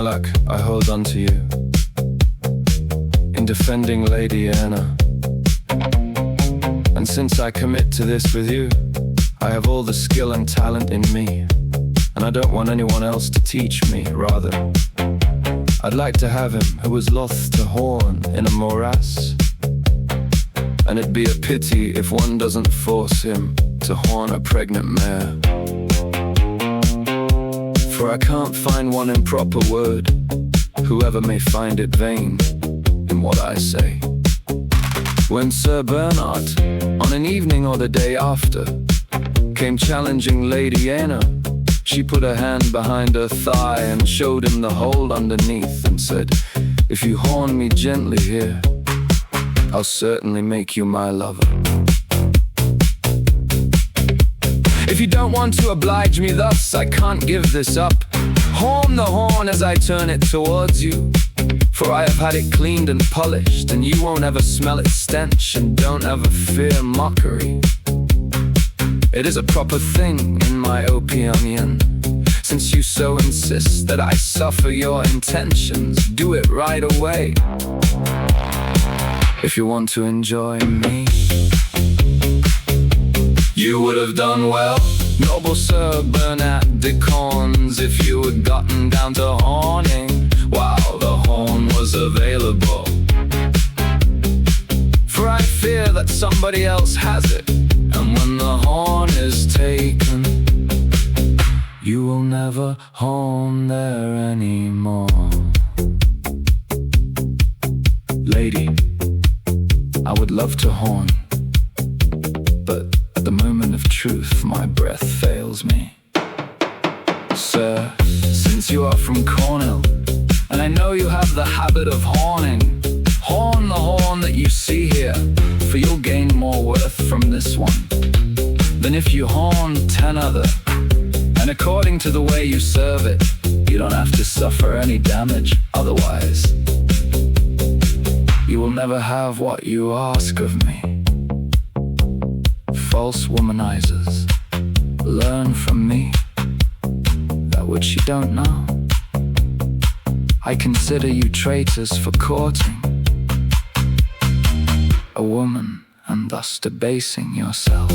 luck, I hold on to you in defending Lady Anna. And since I commit to this with you, I have all the skill and talent in me, and I don't want anyone else to teach me. Rather, I'd like to have him who was loth to horn in a morass, and it'd be a pity if one doesn't force him to horn a pregnant mare. For I can't find one improper word, whoever may find it vain in what I say. When Sir Bernard, on an evening or the day after, came challenging Lady Anna, she put her hand behind her thigh and showed him the hole underneath and said, "If you horn me gently here, I'll certainly make you my lover." If you don't want to oblige me thus, I can't give this up. Horn the horn as I turn it towards you, for I have had it cleaned and polished, and you won't ever smell its stench, and don't ever fear mockery. It is a proper thing in my opium, since you so insist that I suffer your intentions. Do it right away, if you want to enjoy me. You would have done well, noble Sir Bernard de Corns, if you had gotten down to horning while the horn was available. For I fear that somebody else has it, and when the horn is taken, you will never horn there anymore. Lady, I would love to horn, but at the moment of truth my breath fails me. Sir, since you are from Cornwall, and I know you have the habit of horning, horn the horn that you see here, for you'll gain more worth from this one than if you horn 10 other. And according to the way you serve it, you don't have to suffer any damage. Otherwise, you will never have what you ask of me. False womanizers, learn from me that which you don't know. I consider you traitors for courting a woman and thus debasing yourself.